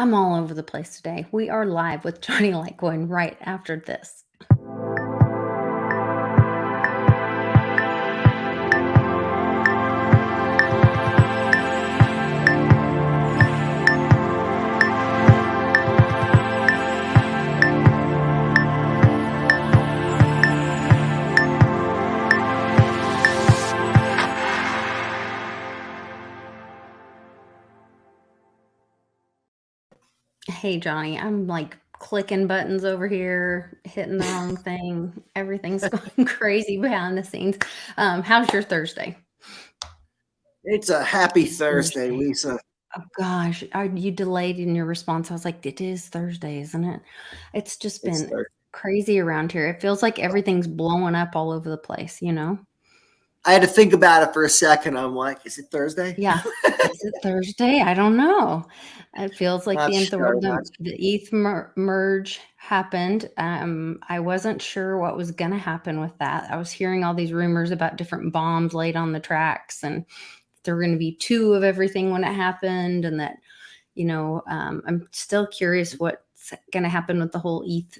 I'm all over the place today. We are live with Johnny Litecoin right after this. Hey, Johnny, I'm like clicking buttons over here, hitting the wrong thing. Everything's going crazy behind the scenes. How's your Thursday? It's a happy Thursday, Thursday. Lisa. Oh gosh, you delayed in your response. I was like, it is Thursday, isn't it? It's just It's been Thursday. crazy around here. It feels like everything's blowing up all over the place, you know? I had to think about it for a second. I'm like, is it Thursday? Yeah. Is it Thursday? I don't know. It feels like Not the end of the sure. world. The ETH merge happened. I wasn't sure what was going to happen with that. I was hearing all these rumors about different bombs laid on the tracks, and there were going to be two of everything when it happened, and that, I'm still curious what's going to happen with the whole ETH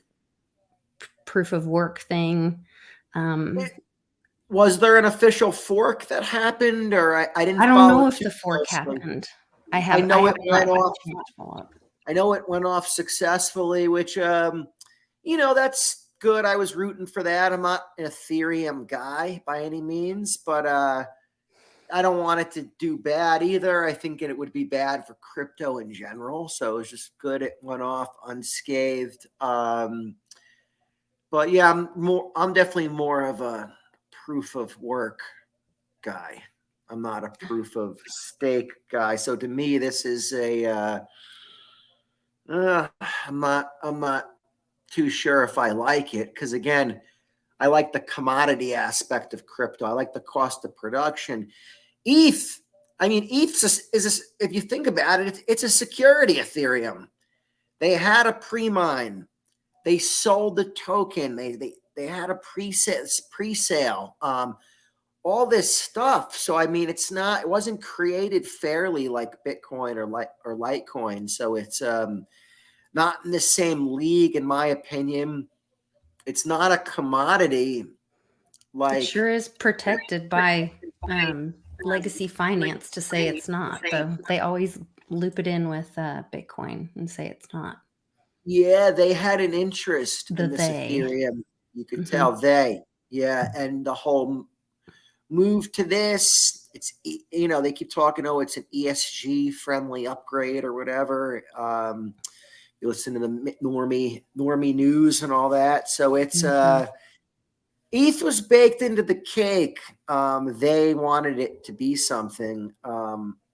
proof of work thing. Was there an official fork that happened, or I didn't I don't follow know it if too the fork closely? happened. I I know it haven't went had a off. chance to follow up. I know it went off successfully, which that's good. I was rooting for that. I'm not an Ethereum guy by any means, but I don't want it to do bad either. I think it would be bad for crypto in general. So it was just good it went off unscathed. But yeah, I'm definitely more of a proof of work guy. I'm not a proof of stake guy. So to me, this is I'm not too sure if I like it, because again, I like the commodity aspect of crypto. I like the cost of production. ETH, I mean, ETH if you think about it, it's a security Ethereum. They had a pre-mine. They sold the token. They had a pre-sale. All this stuff. So I mean, it wasn't created fairly like Bitcoin or Litecoin. So it's not in the same league, in my opinion. It's not a commodity It like sure is protected by legacy finance to say it's not, though. They always loop it in with Bitcoin and say it's not. yeah, they had an interest The in this they. Ethereum. You could Hmm. tell and the whole move to this. They keep talking, oh, it's an ESG friendly upgrade or whatever. You listen to the normie news and all that. So it's Hmm. ETH was baked into the cake. They wanted it to be something.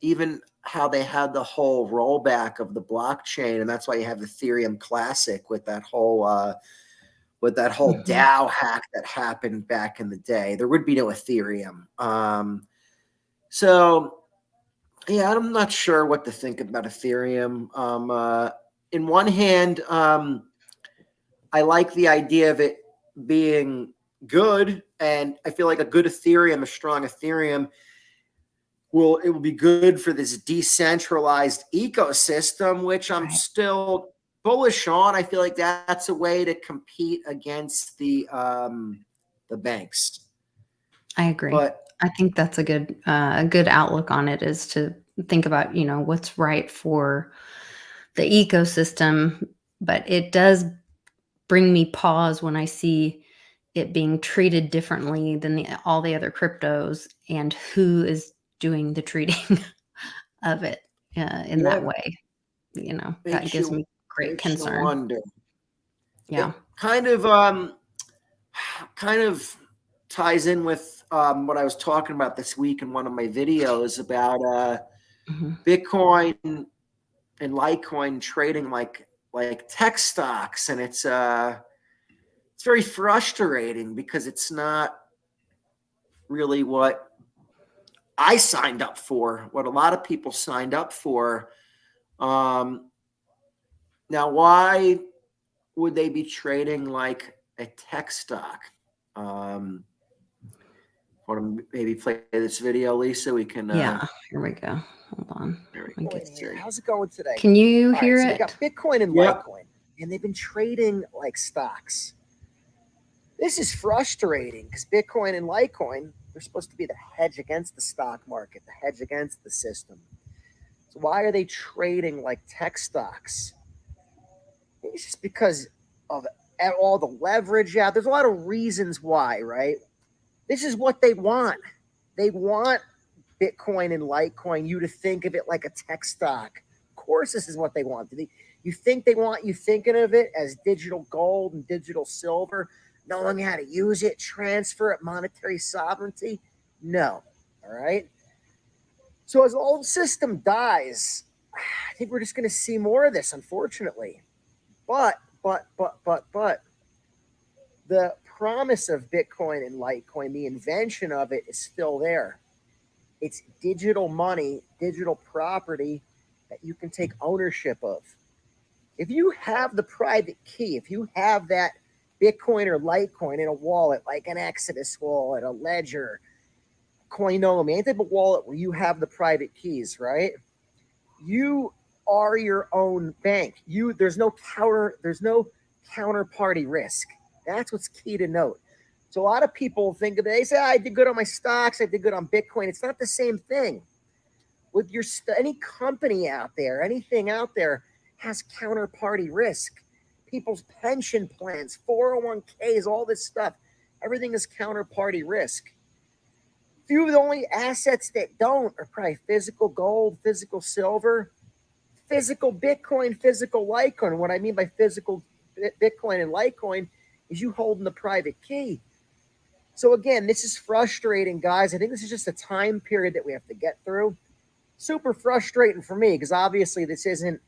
Even how they had the whole rollback of the blockchain, and that's why you have Ethereum Classic with that whole Hmm. DAO hack that happened back in the day. There would be no Ethereum. So yeah, I'm not sure what to think about Ethereum. In one hand, I like the idea of it being good, and I feel like a strong Ethereum will be good for this decentralized ecosystem, which I'm Right. still bullish on. I feel like that's a way to compete against the banks. I agree. But I think that's a good outlook on it, is to think about, what's right for the ecosystem. But it does bring me pause when I see it being treated differently than all the other cryptos, and who is doing the treating of it in that yeah, way. That makes gives you me great makes you concern. wonder. Yeah. It kind of ties in with what I was talking about this week in one of my videos about Hmm. Bitcoin and Litecoin trading like tech stocks, and it's very frustrating because it's not really what I signed up for, what a lot of people signed up for. Um, Now, why would they be trading like a tech stock? Um, Want to maybe play this video, Lisa? We can. Yeah, here we go. Hold on. Let me get Here. How's it going today? Can you hear so it? we got Bitcoin and Litecoin, and they've been trading like stocks. This is frustrating because Bitcoin and Litecoin, they're supposed to be the hedge against the stock market, the hedge against the system. So why are they trading like tech stocks? It's just because of all the leverage out. There's a lot of reasons why, right? This is what they want. They want Bitcoin and Litecoin, you to think of it like a tech stock. Of course, this is what they want. You think they want you thinking of it as digital gold and digital silver, knowing how to use it, transfer it, monetary sovereignty? No. All right. So as the old system dies, I think we're just going to see more of this, unfortunately. But the promise of Bitcoin and Litecoin, the invention of it is still there. It's digital money, digital property that you can take ownership of. If you have the private key, if you have that Bitcoin or Litecoin in a wallet, like an Exodus wallet, a Ledger, Coinomi, any type of wallet where you have the private keys, right? You are your own bank. There's no counterparty risk. That's what's key to note. So a lot of people think they say, I did good on my stocks, I did good on Bitcoin. It's not the same thing. With any company out there, anything out there has counterparty risk. People's pension plans, 401ks, all this stuff, everything is counterparty risk. Few of the only assets that don't are probably physical gold, physical silver, physical Bitcoin, physical Litecoin. What I mean by physical Bitcoin and Litecoin is you holding the private key. So again, this is frustrating, guys. I think this is just a time period that we have to get through. Super frustrating for me because obviously this isn't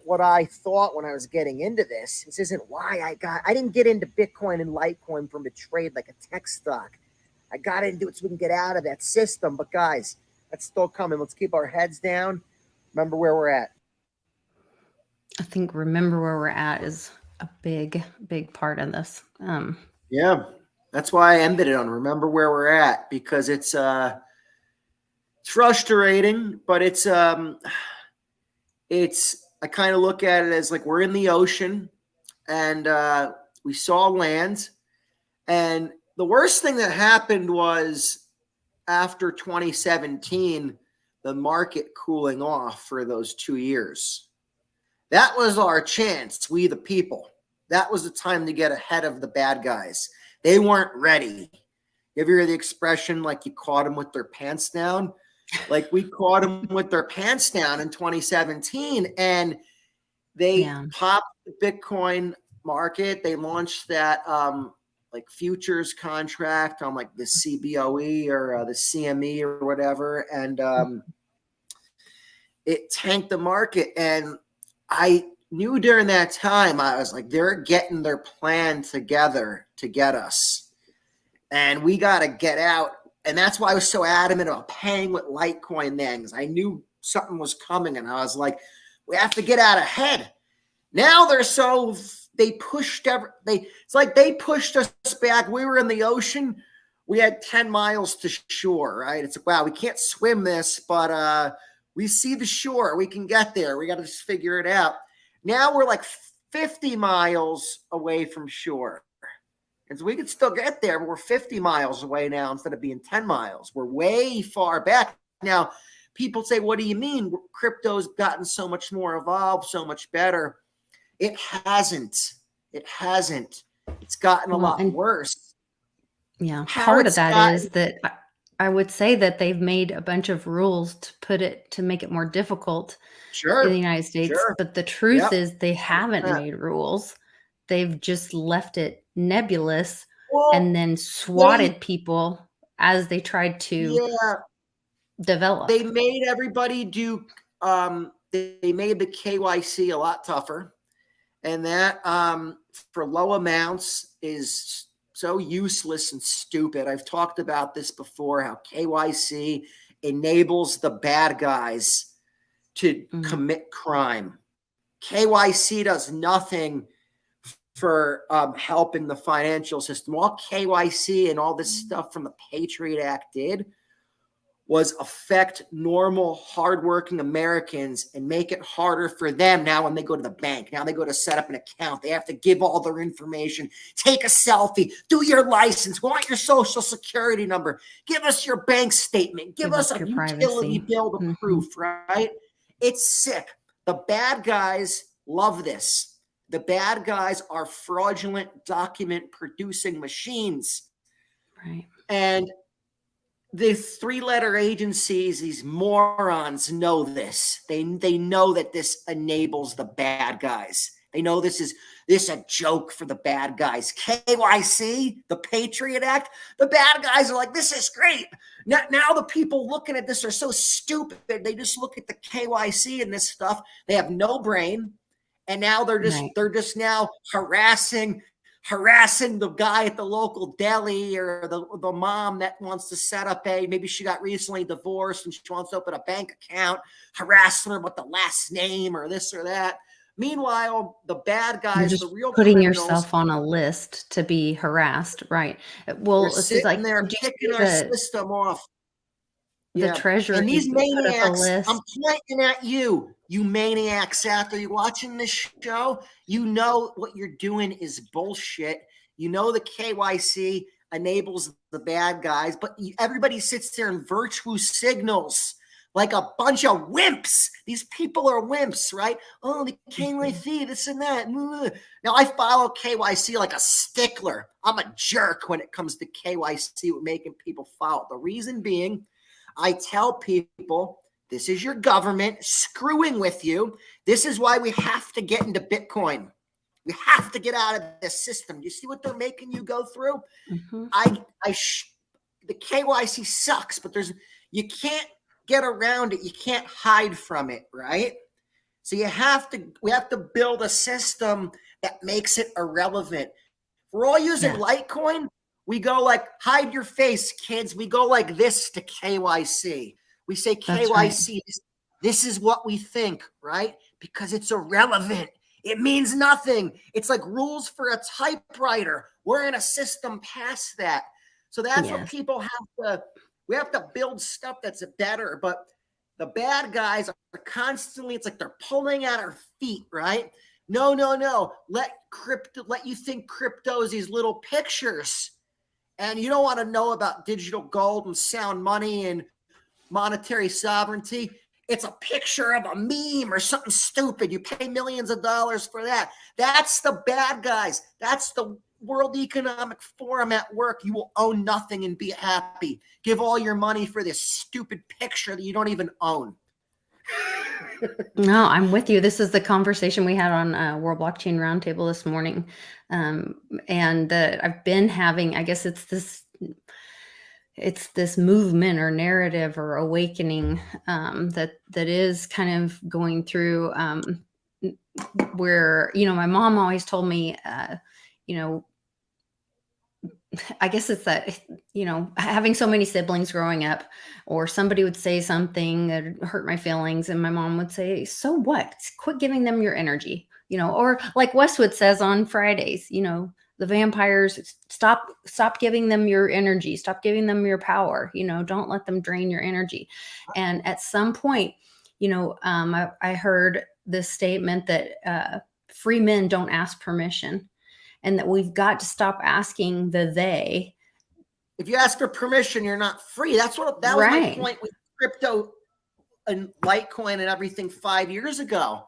what I thought when I was getting into this. This isn't why I didn't get into Bitcoin and Litecoin from a trade like a tech stock. I got into it so we can get out of that system. But guys, that's still coming. Let's keep our heads down. Remember where we're at. I think remember where we're at is a big part of this. Yeah, that's why I ended it on remember where we're at, because it's frustrating, but it's I kind of look at it as like we're in the ocean and we saw land, and the worst thing that happened was after 2017, the market cooling off for those 2 years. That was our chance, we the people. That was the time to get ahead of the bad guys. They weren't ready. You ever hear the expression like you caught them with their pants down? Like we caught them with their pants down in 2017, and they popped the Bitcoin market. They launched that like futures contract on like the CBOE or the CME or whatever, and it tanked the market. And I knew during that time, I was like, they're getting their plan together to get us. And we got to get out. And that's why I was so adamant about paying with Litecoin then, because I knew something was coming. And I was like, we have to get out ahead. Now they pushed it's like they pushed us back. We were in the ocean. We had 10 miles to shore, right? It's like, wow, we can't swim this, but we see the shore. We can get there. We got to just figure it out. Now we're like 50 miles away from shore. And so we could still get there, but we're 50 miles away now instead of being 10 miles. We're way far back. Now, people say, what do you mean? Crypto's gotten so much more evolved, so much better. It hasn't. It's gotten a lot worse. Yeah. Part of that is that I would say that they've made a bunch of rules to make it more difficult in the United States. But the truth is they haven't made rules. They've just left it nebulous and then swatted people as they tried to develop. They made everybody do they made the KYC a lot tougher. And that for low amounts is so useless and stupid. I've talked about this before, how KYC enables the bad guys to commit crime. KYC does nothing for helping the financial system. All KYC and all this stuff from the Patriot Act did was affect normal, hardworking Americans and make it harder for them now when they go to the bank. Now they go to set up an account. They have to give all their information, take a selfie, do your license, we want your social security number, give us your bank statement, give us a utility bill to proof, right? It's sick. The bad guys love this. The bad guys are fraudulent document producing machines. Right. And the three-letter agencies, these morons know this. They know that this enables the bad guys. They know this is a joke for the bad guys. KYC, the Patriot Act, the bad guys are like, this is great. Now the people looking at this are so stupid. They just look at the KYC and this stuff. They have no brain. And now they're just now harassing the guy at the local deli or the mom that wants to set up maybe she got recently divorced and she wants to open a bank account, harassing her with the last name or this or that. Meanwhile, the bad guys, the real putting yourself on a list to be harassed, right? Well, it's sitting like there kicking our system off. The treasury and these maniacs, I'm pointing at you, you maniacs out there. You watching this show, you know what you're doing is bullshit. You know the KYC enables the bad guys, but everybody sits there and virtue signals like a bunch of wimps. These people are wimps, right? Oh, the KYC, this and that. Now, I follow KYC like a stickler. I'm a jerk when it comes to KYC with making people follow. The reason being, I tell people, this is your government screwing with you. This is why we have to get into Bitcoin. We have to get out of this system. You see what they're making you go through? The KYC sucks, but you can't get around it. You can't hide from it, right? So we have to build a system that makes it irrelevant. If we're all using Litecoin, we go like, hide your face, kids. We go like this to KYC. We say KYC, right. This is what we think, right? Because it's irrelevant. It means nothing. It's like rules for a typewriter. We're in a system past that. So that's what people we have to build stuff that's better. But the bad guys are constantly, it's like they're pulling at our feet, right? No. Let you think crypto is these little pictures. And you don't want to know about digital gold and sound money and monetary sovereignty. It's a picture of a meme or something stupid. You pay millions of dollars for that. That's the bad guys. That's the World Economic Forum at work. You will own nothing and be happy. Give all your money for this stupid picture that you don't even own. No, I'm with you. This is the conversation we had on World Blockchain Roundtable this morning. And I've been having, I guess it's this movement or narrative or awakening that is kind of going through where, my mom always told me, I guess it's that, having so many siblings growing up, or somebody would say something that hurt my feelings, and my mom would say, so what? Quit giving them your energy, or like Westwood says on Fridays, the vampires, stop giving them your energy, stop giving them your power, don't let them drain your energy. And at some point, I heard this statement that free men don't ask permission. And that we've got to stop asking they. If you ask for permission, you're not free. That was my point with crypto and Litecoin and everything 5 years ago.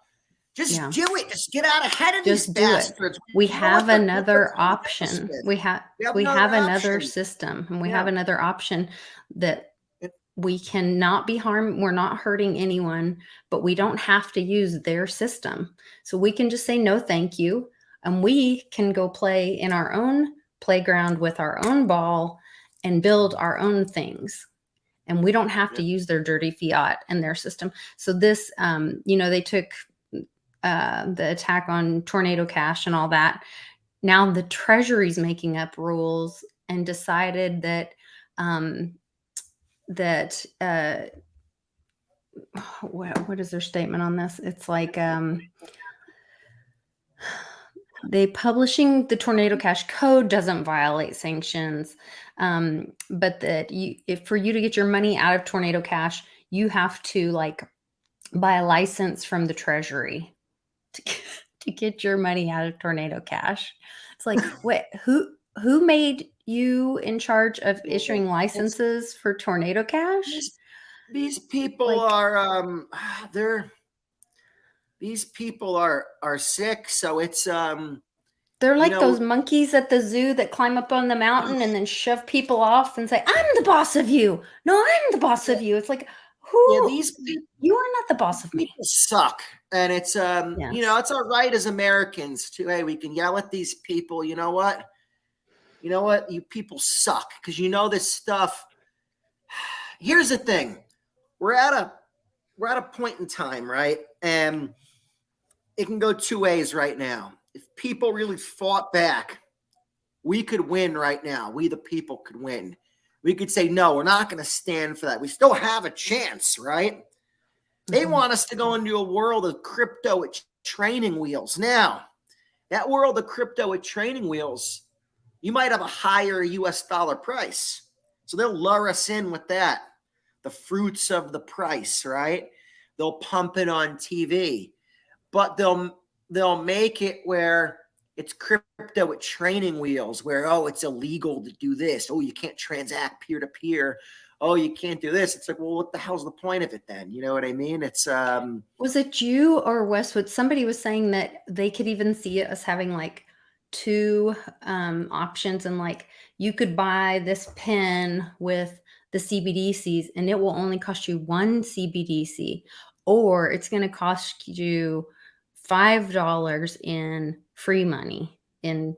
Just do it. Just get out ahead of these bastards. We have another option. We have another system, and we have another option that we cannot be harmed. We're not hurting anyone, but we don't have to use their system. So we can just say no, thank you. And we can go play in our own playground with our own ball and build our own things. And we don't have to use their dirty fiat and their system. So this, they took the attack on Tornado Cash and all that. Now the Treasury's making up rules and decided that what is their statement on this? It's like they publishing the Tornado Cash code doesn't violate sanctions, but that if for you to get your money out of Tornado Cash, you have to like buy a license from the Treasury to, to get your money out of Tornado Cash. It's like, wait, who made you in charge of issuing It's licenses for Tornado Cash? these people Like, are these people are sick. So it's they're you like those know, monkeys at the zoo that climb up on the mountain and then shove people off and say, "I'm the boss of you." No, I'm the boss of you. It's like, yeah, who? these people. You are not the boss of me. People suck. And it's Yes. it's all right as Americans to, hey, we can yell at these people. You know what? You know what? You people suck because you know this stuff. Here's the thing. We're at a point in time, right? And it can go two ways right now. If people really fought back, we could win right now. We the people could win. We could say, no, we're not going to stand for that. We still have a chance, right? They want us to go into a world of crypto with training wheels. Now, that world of crypto with training wheels, you might have a higher US dollar price. So they'll lure us in with that. The fruits of the price, right? They'll pump it on TV, but they'll make it where it's crypto with training wheels, where it's illegal to do this. Oh, you can't transact peer to peer. Oh, you can't do this. It's like, well, what the hell's the point of it then? You know what I mean? It's Was it you or Westwood? Somebody was saying that they could even see us having like two options, and like you could buy this pen with the CBDCs and it will only cost you one CBDC, or it's going to cost you $5 in free money in,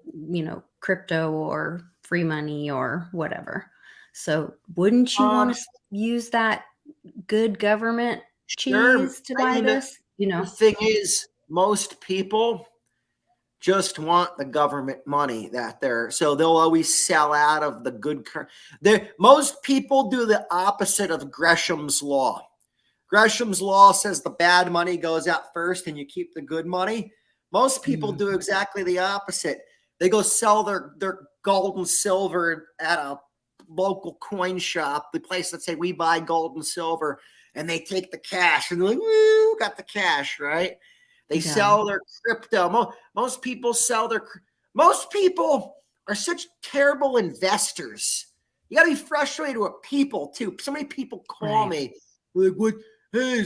crypto or free money or whatever. So wouldn't you want um to use that good government sure. cheese to I buy mean, this? the thing is, most people just want the government money so they'll always sell out of the good. Most people do the opposite of Gresham's law. Gresham's law says the bad money goes out first and you keep the good money. Most people do exactly the opposite. They go sell their gold and silver at a local coin shop, the place that say we buy gold and silver, and they take the cash and they're like, woo, got the cash, right? They sell their crypto. Most people most people are such terrible investors. You got to be frustrated with people too. So many people call me like, what? Hey,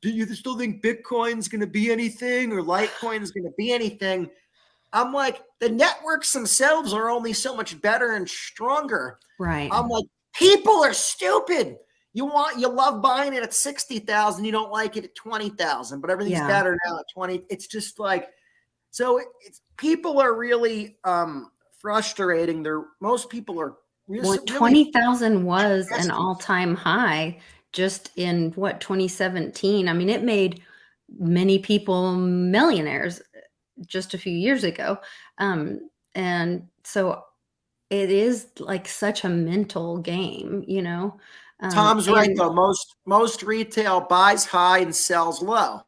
do you still think Bitcoin's going to be anything or Litecoin is going to be anything? I'm like, the networks themselves are only so much better and stronger. Right. I'm like, people are stupid. You love buying it at 60,000. You don't like it at 20,000, but everything's better now at 20. It's just like, so people are really frustrating. Most people are Well, really 20,000 was an all-time high just in 2017. I mean, it made many people millionaires just a few years ago. And so it is like such a mental game, Tom's right and though. Most retail buys high and sells low.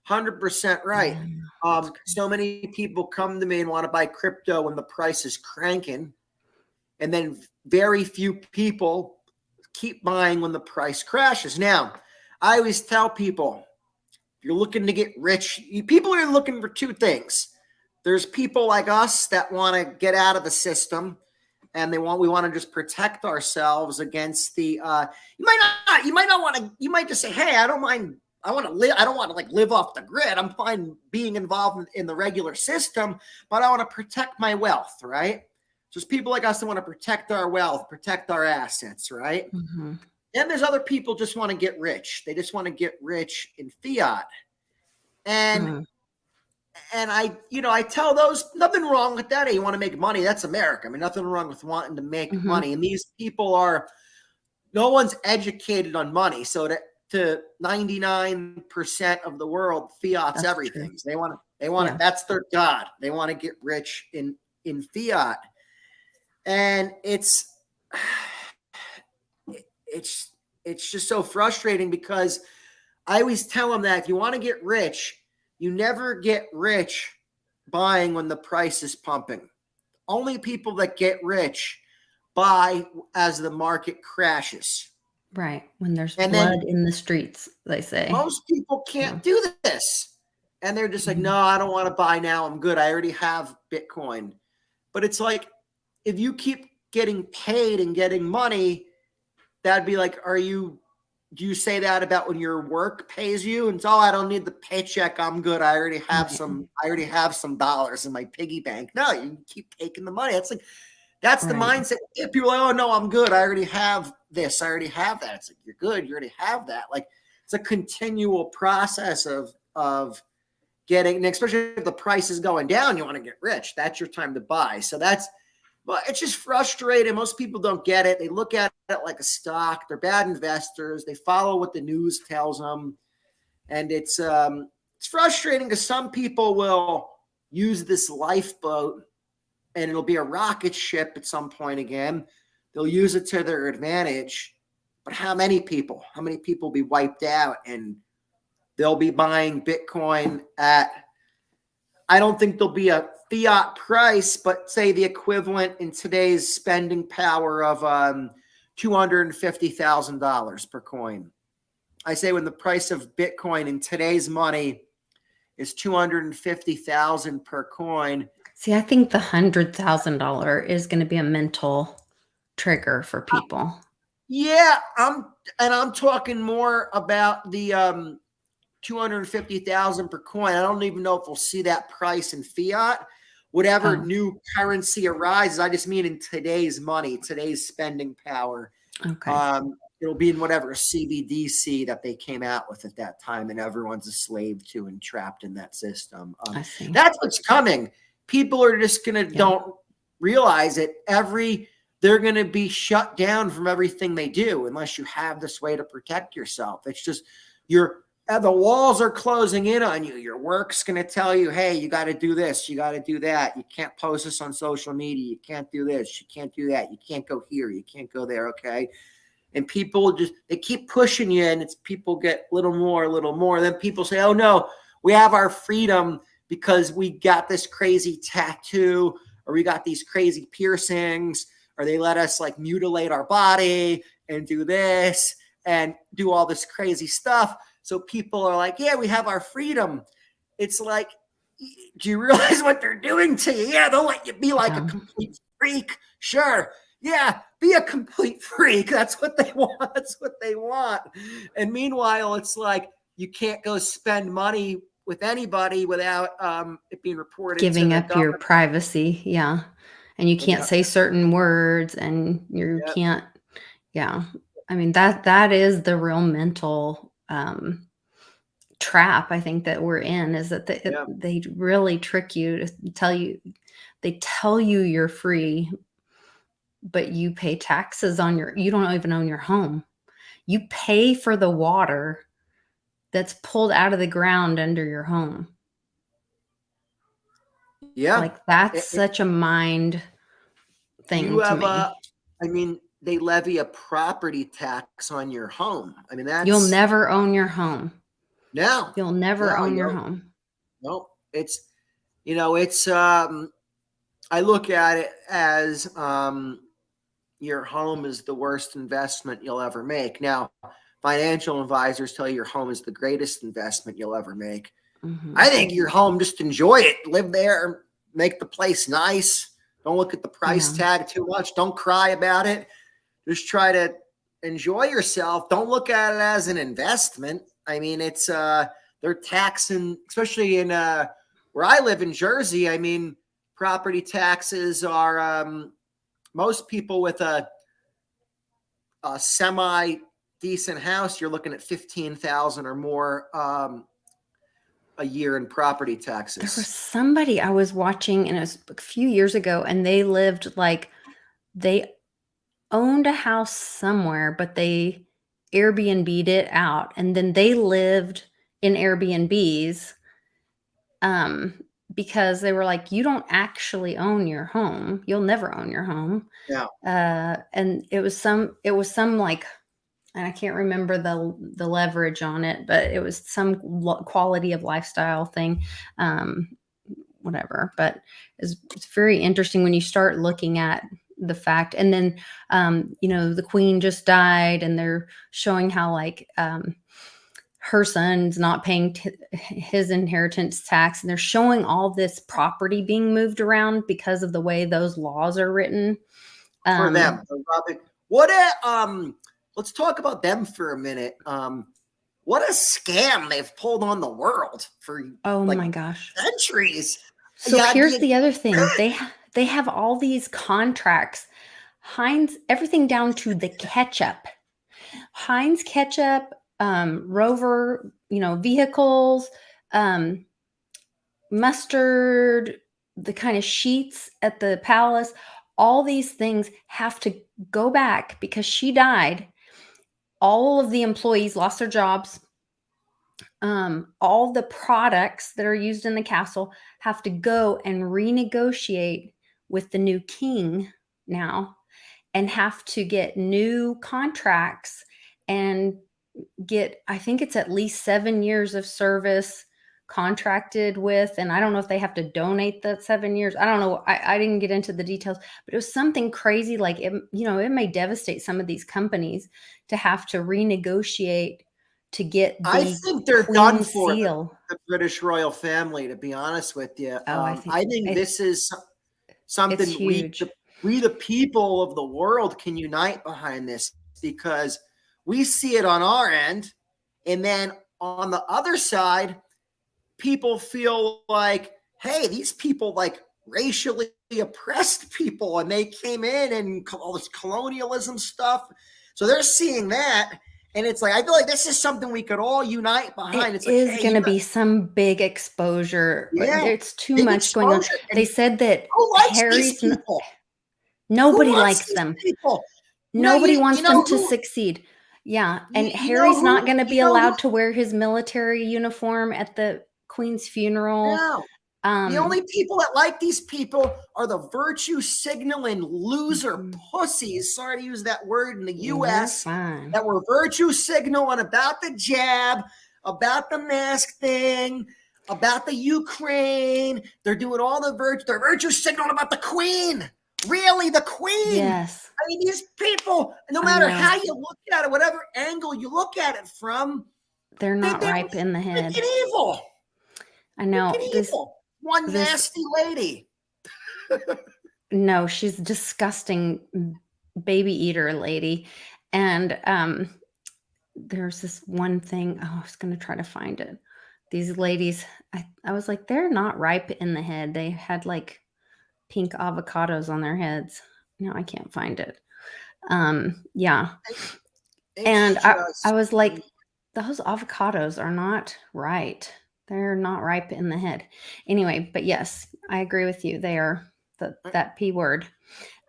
100% right. So many people come to me and want to buy crypto when the price is cranking, and then very few people keep buying when the price crashes. Now, I always tell people, if you're looking to get rich, people are looking for two things. There's people like us that want to get out of the system, and we want to just protect ourselves against the you might not want to, you might just say, hey, I don't mind, I want to live, I don't want to like live off the grid, I'm fine being involved in the regular system, but I want to protect my wealth, right? Just people like us that want to protect our wealth, protect our assets, right? Then there's other people just want to get rich. They just want to get rich in fiat. And I tell those, nothing wrong with that. Hey, you want to make money? That's America. I mean, nothing wrong with wanting to make money. And these people no one's educated on money. So to 99% of the world, fiat's everything. So they want it. That's their God. They want to get rich in fiat. And it's just so frustrating because I always tell them that if you want to get rich, you never get rich buying when the price is pumping. Only people that get rich buy as the market crashes. Right. When there's And blood then in the streets, they say. most people Yeah. can't do this. And they're just like, no, I don't want to buy now. I'm good. I already have Bitcoin. But it's like, if you keep getting paid and getting money, that'd be like, do you say that about when your work pays you? And I don't need the paycheck. I'm good. I already have some dollars in my piggy bank. No, you keep taking the money. That's the Right. mindset. If people are like, oh no, I'm good. I already have this. I already have that. It's like, you're good. You already have that. Like, it's a continual process of getting, and especially if the price is going down, you want to get rich. That's your time to buy. So but it's just frustrating. Most people don't get it. They look at it like a stock. They're bad investors. They follow what the news tells them. And it's frustrating because some people will use this lifeboat and it'll be a rocket ship at some point again. They'll use it to their advantage. But how many people will be wiped out, and they'll be buying Bitcoin at, I don't think there'll be a fiat price, but say the equivalent in today's spending power of $250,000 per coin. I say when the price of Bitcoin in today's money is $250,000 per coin. See, I think the $100,000 is going to be a mental trigger for people. Yeah, I'm talking more about the 250,000 per coin. I don't even know if we'll see that price in fiat. Whatever new currency arises, I just mean in today's money, today's spending power. Okay. It'll be in whatever CBDC that they came out with at that time, and everyone's a slave to and trapped in that system. I see. That's what's coming. People are just gonna don't realize it. They're gonna be shut down from everything they do unless you have this way to protect yourself. It's just the walls are closing in on you. Your work's going to tell you, hey, you got to do this. You got to do that. You can't post this on social media. You can't do this. You can't do that. You can't go here. You can't go there. Okay. And people they keep pushing you, and it's people get a little more. Then people say, oh no, we have our freedom because we got this crazy tattoo, or we got these crazy piercings, or they let us like mutilate our body and do this and do all this crazy stuff. So people are like, yeah, we have our freedom. It's like, do you realize what they're doing to you? Yeah, they'll let you be like a complete freak. Sure. Yeah, be a complete freak. That's what they want. That's what they want. And meanwhile, it's like you can't go spend money with anybody without it being reported. Giving to the up government. your privacy. Yeah. And you can't say certain words, and you can't. Yeah. I mean, that is the real mental trap I think that we're in, is that they really trick you to tell you you're free, but you pay taxes on you don't even own your home. You pay for the water that's pulled out of the ground under your home. Yeah. Like, that's such a mind thing to me. I mean, they levy a property tax on your home. I mean, You'll never own your home. No. You'll never own your home. No, it's, I look at it as your home is the worst investment you'll ever make. Now, financial advisors tell you your home is the greatest investment you'll ever make. Mm-hmm. I think your home, just enjoy it. Live there, make the place nice. Don't look at the price tag too much. Don't cry about it. Just try to enjoy yourself. Don't look at it as an investment. I mean, it's they're taxing, especially in where I live in Jersey. I mean, property taxes are most people with a semi decent house, you're looking at $15,000 or more a year in property taxes. There was somebody I was watching, and it was a few years ago, and they lived like, they owned a house somewhere, but they Airbnb'd it out, and then they lived in Airbnbs because they were like, you don't actually own your home. You'll never own your home. Yeah. And it was some like, and I can't remember the leverage on it, but it was some quality of lifestyle thing whatever. But it's very interesting when you start looking at the fact. And then, the queen just died, and they're showing how like her son's not paying his inheritance tax, and they're showing all this property being moved around because of the way those laws are written. For them. Let's talk about them for a minute. What a scam they've pulled on the world for my gosh, centuries. So here's the other thing. They have all these contracts. Heinz, everything down to the ketchup. Heinz ketchup, Rover, vehicles, mustard, the kind of sheets at the palace, all these things have to go back because she died. All of the employees lost their jobs. All the products that are used in the castle have to go and renegotiate with the new king now, and have to get new contracts and get, I think it's at least 7 years of service contracted with. And I don't know if they have to donate that 7 years. I don't know. I didn't get into the details, but it was something crazy. Like it may devastate some of these companies to have to renegotiate to get the I think they're Queen done for seal. the British royal family, to be honest with you. I think this is something we the people of the world can unite behind this, because we see it on our end, and then on the other side, people feel like, hey, these people like racially oppressed people, and they came in and all this colonialism stuff. So they're seeing that. And it's like, I feel like this is something we could all unite behind. It's like, is going to be some big exposure. Yeah, it's too much going on. They said that Harry's people? Nobody likes them. People? Nobody wants them to succeed. Yeah. And Harry's not going to be allowed to wear his military uniform at the Queen's funeral. No. The only people that like these people are the virtue signaling loser pussies. Sorry to use that word in the U.S. That were virtue signaling about the jab, about the mask thing, about the Ukraine. They're doing all they're virtue signaling about the Queen. Really, the Queen? Yes. I mean, these people, no matter how you look at it, whatever angle you look at it from, they're not ripe in the head. Evil. I know. One nasty lady. No, she's a disgusting baby eater lady. And there's this one thing. I was going to try to find it. These ladies, I was like, they're not ripe in the head. They had like pink avocados on their heads. No, I can't find it. Yeah. And I was like, those avocados are not right. They're not ripe in the head. Anyway, but yes, I agree with you. They are that P word.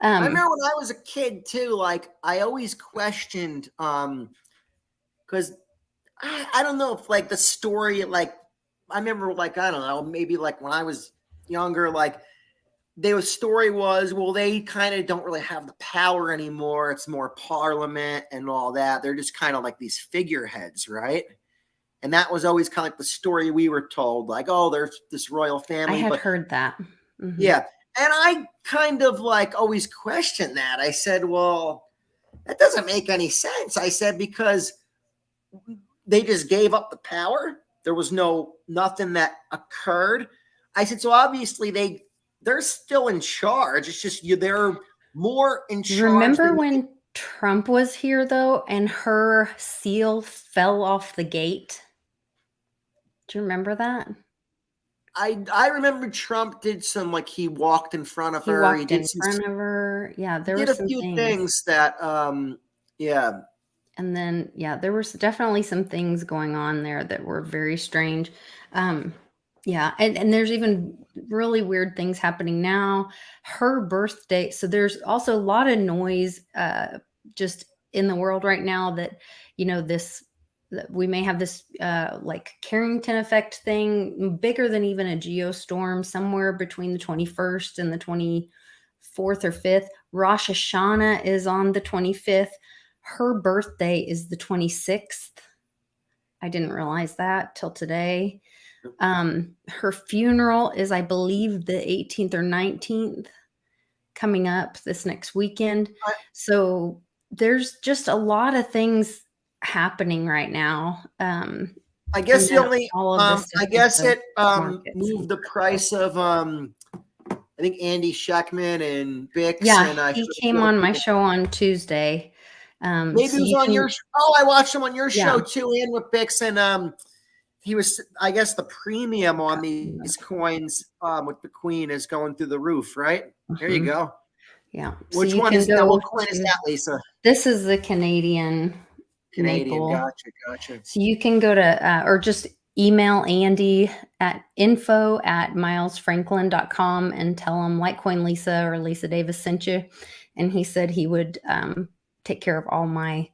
I remember when I was a kid too, like I always questioned, because I don't know if like the story, like I remember like, I don't know, maybe like when I was younger, like the story was, well, they kind of don't really have the power anymore. It's more parliament and all that. They're just kind of like these figureheads, right? And that was always kind of like the story we were told, like, oh, there's this royal family. I had heard that. Mm-hmm. Yeah. And I kind of like always questioned that. I said, well, that doesn't make any sense. I said, because they just gave up the power. There was nothing that occurred. I said, so obviously they're still in charge. It's just they're more in charge. Remember when Trump was here though, and her seal fell off the gate? Do you remember that? I remember Trump did some, like he walked in front of her. He did in front of her. Yeah, there were a few things that, yeah. And then, yeah, there was definitely some things going on there that were very strange. Yeah, and there's even really weird things happening now. Her birthday. So there's also a lot of noise just in the world right now that, that we may have this like Carrington effect thing, bigger than even a geostorm, somewhere between the 21st and the 24th or 5th. Rosh Hashanah is on the 25th. Her birthday is the 26th. I didn't realize that till today. Her funeral is, I believe, the 18th or 19th, coming up this next weekend. I, So there's just a lot of things happening right now. I And guess the then only, all of this stuff I with guess the it markets and moved the crypto. price of I think Andy Scheckman and Bix, Yeah, and I he forget came the other on my people. show on Tuesday. Maybe So it was you on your. can, Oh, I watched him on your yeah. show too, and with Bix, and he was. I guess the premium on these coins with the Queen is going through the roof, right? There you Mhm. go. Yeah. So Which you one can is that? go What coin is to, that, Lisa? this is the Canadian Canadian. maple. Gotcha, gotcha. So you can go to, or just email Andy at info@milesfranklin.com and tell him Litecoin Lisa or Lisa Davis sent you. And he said he would take care of all my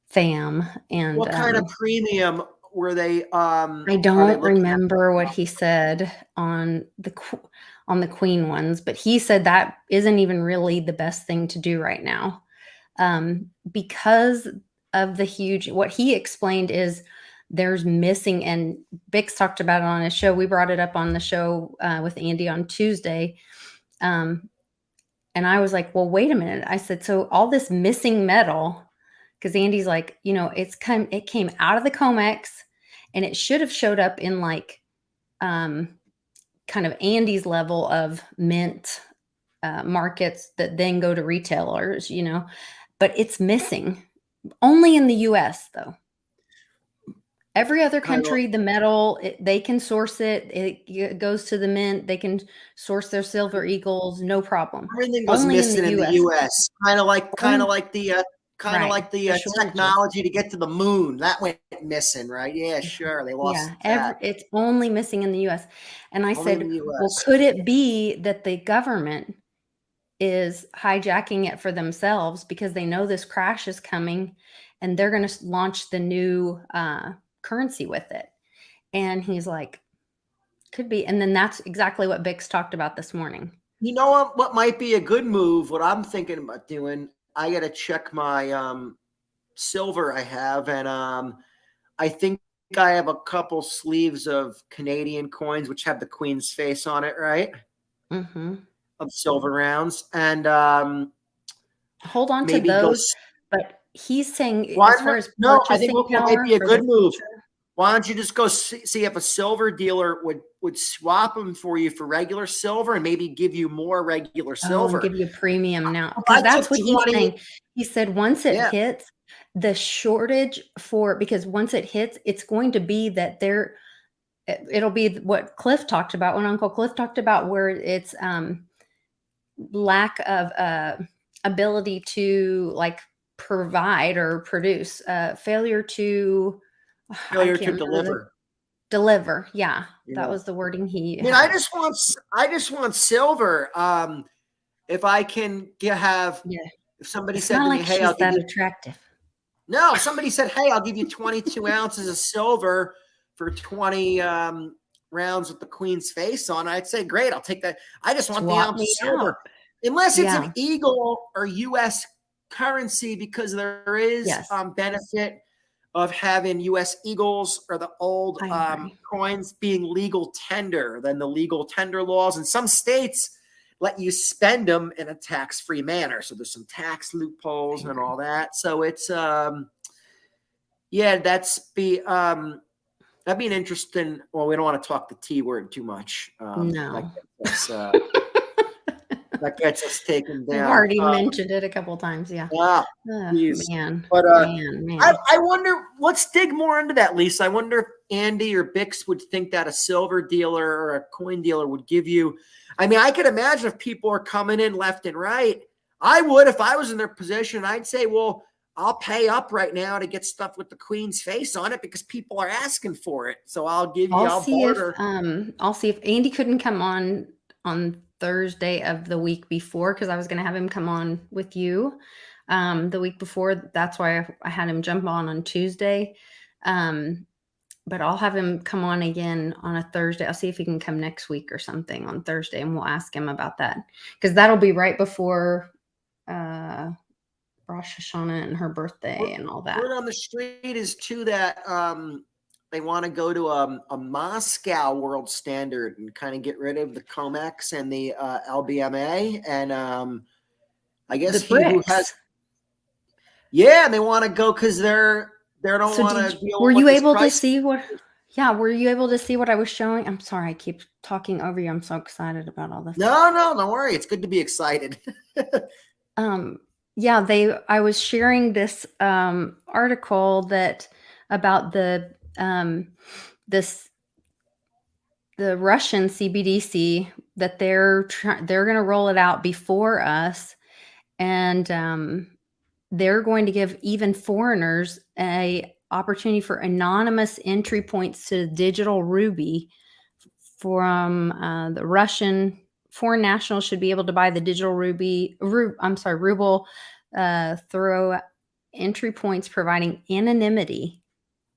fam. And What kind of premium were they? I Are they don't looking at? remember what he said on the Queen ones, but he said that isn't even really the best thing to do right now, because of the huge. What he explained is there's missing, and Bix talked about it on his show. We brought it up on the show with Andy on Tuesday, and I was like, "Well, wait a minute." I said, "So all this missing metal." Because Andy's like, it came out of the COMEX, and it should have showed up in like kind of Andy's level of mint markets that then go to retailers, but it's missing only in the US though. Every other Kind of. country, the metal, they can source it. It goes to the mint. They can source their silver eagles, no problem. Everything was Only in the missing in the US. U.S. Kind of like Only, right. The the shortages. technology to get to the moon that went missing, right? Yeah, sure, they lost Yeah, that. it's only missing in the US. And I Only in said, the well, U.S. could it be that the government is hijacking it for themselves because they know this crash is coming and they're going to launch the new currency with it? And he's like, could be. And then that's exactly what Bix talked about this morning. You know what might be a good move? What I'm thinking about doing, I got to check my silver I have, and I think I have a couple sleeves of Canadian coins which have the Queen's face on it, right? Mm-hmm. Of silver rounds, and Hold on to maybe go. those. But he's saying, Why as far not? as No, I think purchasing what might power be a for the good move. future. Why don't you just go see if a silver dealer would swap them for you for regular silver and maybe give you more regular Oh, and silver? give you a premium now. If Because I that's took what he's 20, saying. He said once it yeah, hits the shortage because once it hits, it's going to be that it'll be what Cliff talked about when Uncle Cliff talked about, where it's lack of ability to like provide or produce, failure to, I failure to can't remember deliver. deliver. Yeah, that Yeah. was the wording he I mean, I had. just want silver. If I can have, Yeah, if somebody it's said not to me, like "Hey, I'll she's give that you," attractive. no, if somebody said, "Hey, I'll give you 22 ounces of silver for 20 rounds with the Queen's face on," I'd say, "Great, I'll take that." I just want the Swap ounce of me out. silver, unless it's Yeah. an eagle or U.S. currency, because there is Yes, benefit of having U.S. Eagles or the old I agree. coins being legal tender than the legal tender laws. And some states let you spend them in a tax-free manner. So there's some tax loopholes I and agree. all that. So it's yeah, that'd be an interesting. Well, we don't want to talk the T word too much. No. That gets us taken We've down. already mentioned it a couple times. Yeah. Ah, Oh, geez. man. But Man. I wonder, let's dig more into that, Lisa. I wonder if Andy or Bix would think that a silver dealer or a coin dealer would give you. I mean, I could imagine if people are coming in left and right. I would, if I was in their position, I'd say, well, I'll pay up right now to get stuff with the Queen's face on it because people are asking for it. So I'll barter. I'll see if Andy couldn't come on Thursday of the week before, because I was going to have him come on with you the week before. That's why I had him jump on Tuesday. But I'll have him come on again on a Thursday. I'll see if he can come next week or something on Thursday, and we'll ask him about that, because that'll be right before Rosh Hashanah and her birthday and all that. Word on the street is too that they want to go to a Moscow world standard and kind of get rid of the COMEX and the LBMA. And I guess The BRICS. and they want to go because they don't So want to deal were with you this able to price. see what? Yeah, were you able to see what I was showing? I'm sorry, I keep talking over you. I'm so excited about all this. No, don't worry. It's good to be excited. Yeah, I was sharing this article that about the Russian CBDC that they're going to roll it out before us, and they're going to give even foreigners a opportunity for anonymous entry points to the digital ruby from the Russian. Foreign nationals should be able to buy the digital ruble through entry points, providing anonymity,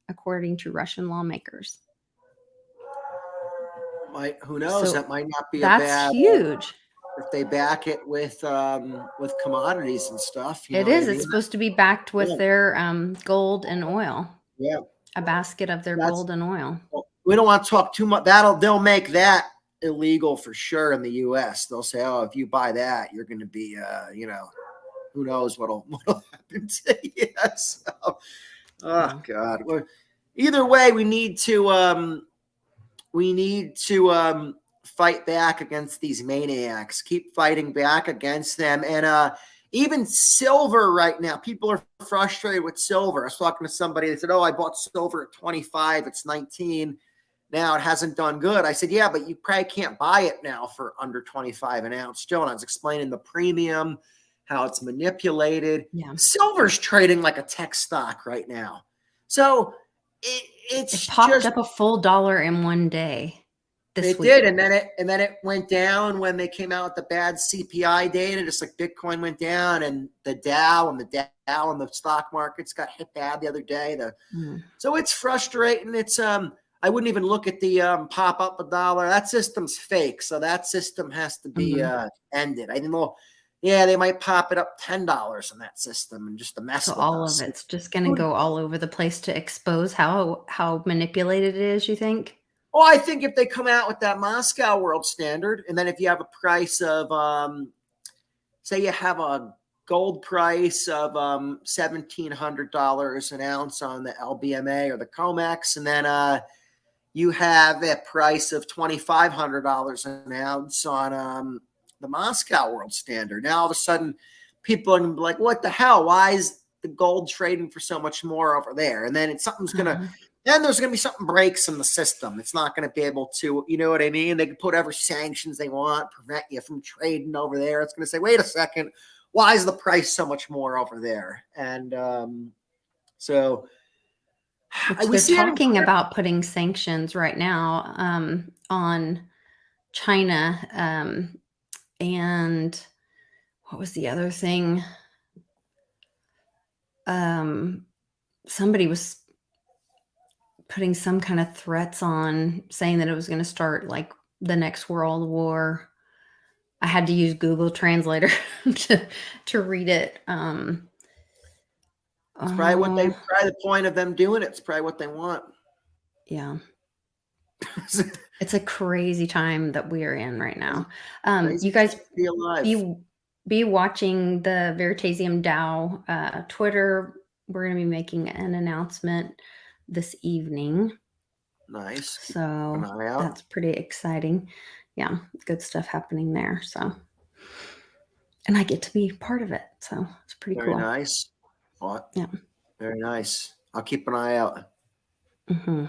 according to Russian lawmakers. Who knows? So That might not be a that's bad huge. if they back it with commodities and stuff. You know It what I is. mean? It's supposed to be backed with Yeah. their gold and oil. Yeah. A basket of their gold and oil. We don't want to talk too much. They'll make that illegal for sure in the U.S. They'll say, "Oh, if you buy that, you're going to be, who knows what'll happen to you." So, God. Well, either way, we need to fight back against these maniacs. Keep fighting back against them, and even silver right now, people are frustrated with silver. I was talking to somebody that said, "Oh, I bought silver at 25. It's 19. Now it hasn't done good." I said, "Yeah, but you probably can't buy it now for under 25 an ounce still." And I was explaining the premium, how it's manipulated. Yeah. Silver's trading like a tech stock right now. So it popped up a full $1 in one day. This week. Did, and then it went down when they came out with the bad CPI data, just like Bitcoin went down, and the Dow and the stock markets got hit bad the other day. So it's frustrating. It's I wouldn't even look at the pop up $1. That system's fake, so that system has to be ended. I think they might pop it up $10 in that system and just to mess with all us. of it's just going to go all over the place to expose how manipulated it is. You think? Oh, I think if they come out with that Moscow world standard, and then if you have a price of, say you have a gold price of $1,700 an ounce on the LBMA or the COMEX, and then you have a price of $2,500 an ounce on the Moscow world standard. Now all of a sudden, people are going to be like, "What the hell? Why is the gold trading for so much more over there?" And then something's going to. Then there's going to be something breaks in the system. It's not going to be able to, you know what I mean? They can put whatever sanctions they want, prevent you from trading over there. It's going to say, "Wait a second, why is the price so much more over there?" And so they're talking about putting sanctions right now on China. And what was the other thing? Somebody was putting some kind of threats on, saying that it was going to start like the next world war. I had to use Google Translator to read it. It's probably probably the point of them doing it. It's probably what they want. Yeah. It's a crazy time that we are in right now. You guys be alive. Be watching the Veritasium DAO Twitter. We're going to be making an announcement this evening. Nice. So that's pretty exciting. Yeah, good stuff happening there. So, and I get to be part of it. So it's pretty cool. Very nice. What? Yeah. Very nice. I'll keep an eye out. Mm-hmm.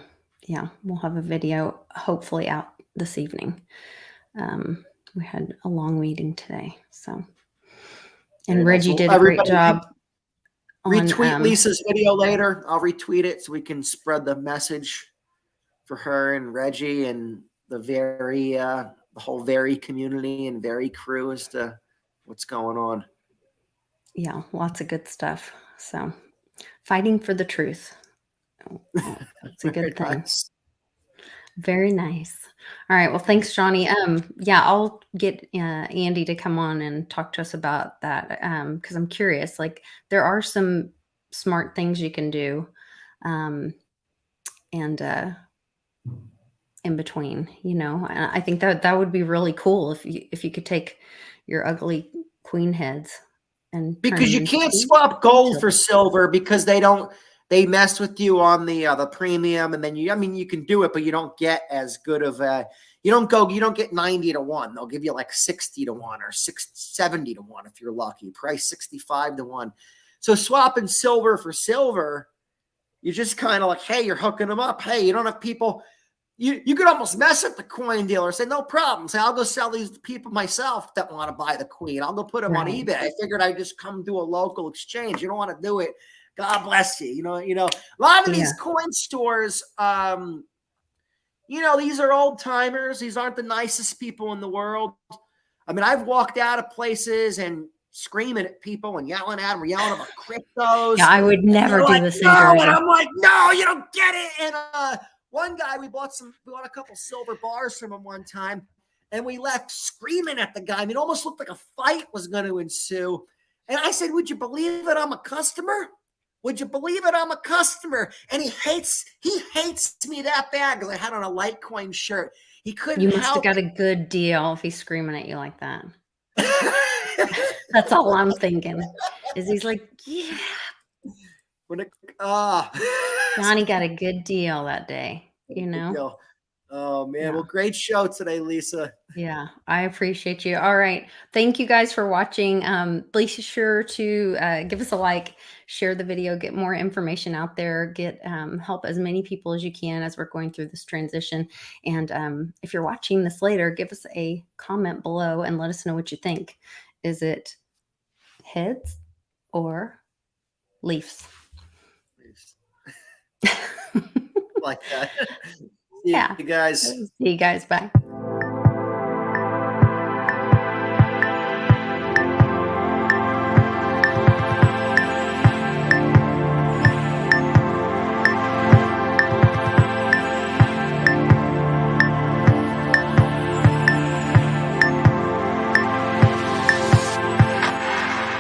Yeah, we'll have a video hopefully out this evening. We had a long meeting today. So, and Reggie did a great job. Retweet Lisa's video later. I'll retweet it so we can spread the message for her and Reggie and the whole Very community and Very crew as to what's going on. Yeah, lots of good stuff. So, fighting for the truth. It's a good thing. Nice. Very nice. All right. Well, thanks, Johnny. Yeah, I'll get Andy to come on and talk to us about that because I'm curious. Like, there are some smart things you can do and in between, you know. And I think that would be really cool if you could take your ugly queen heads and turn Because them you into can't swap gold for silver. silver because they mess with you on the premium, and then you can do it, but you don't get as good of a you don't get 90 to 1. They'll give you like 60 to 1 or 70 to 1 if you're lucky. Price 65 to 1. So swapping silver for silver, you're just kind of like, hey, you're hooking them up. Hey, you don't have people. You could almost mess up the coin dealer. Say, no problem. Say, I'll go sell these people myself that want to buy the queen. I'll go put them on Right. eBay. I figured I'd just come to a local exchange. You don't want to do it. God bless you. You know, a lot of these coin stores, these are old timers. These aren't the nicest people in the world. I mean, I've walked out of places and screaming at people and yelling at them, or yelling about cryptos. Yeah, I would never do like, the same no, thing. and I'm like, no, you don't get it. And one guy, we bought a couple silver bars from him one time, and we left screaming at the guy. I mean, it almost looked like a fight was going to ensue. And I said, would you believe that I'm a customer? Would you believe it? I'm a customer. And he hates me that bad because I had on a Litecoin shirt. He couldn't You must have help got a good deal if he's screaming at you like that. That's all I'm thinking. Is he's like, yeah. Johnny got a good deal that day, you know? Oh, man. Yeah. Well, great show today, Lisa. Yeah, I appreciate you. All right. Thank you guys for watching. Be sure to give us a like, share the video, get more information out there, get help as many people as you can as we're going through this transition. And if you're watching this later, give us a comment below and let us know what you think. Is it heads or leaves? Like that. Yeah. See you guys. See you guys. Bye.